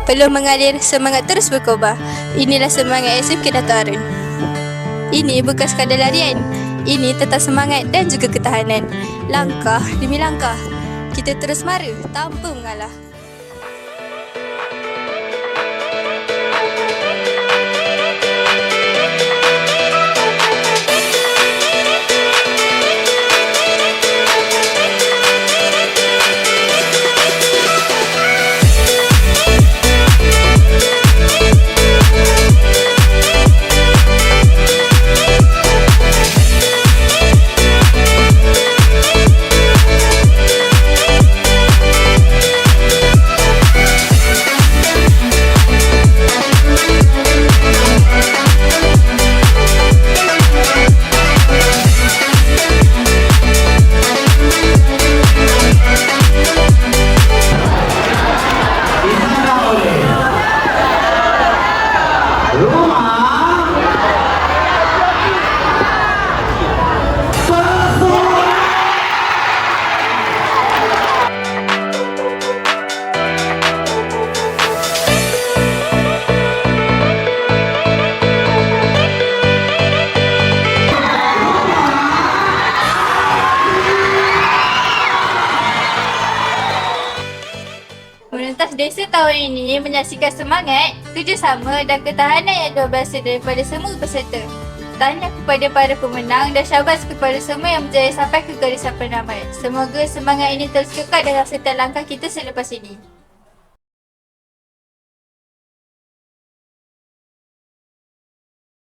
peluh mengalir, semangat terus berkobar. Inilah semangat SMK Dato' Harun. Ini bukan sekadar larian, ini tentang semangat dan juga ketahanan. Langkah demi langkah, kita terus mara tanpa mengalah. Merentas desa tahun ini menyaksikan semangat, kerjasama dan ketahanan yang luar biasa daripada semua peserta. Tahniah kepada para pemenang dan syabas kepada semua yang berjaya sampai ke garisan penyelamat. Semoga semangat ini terus kekal dalam setiap langkah kita selepas ini.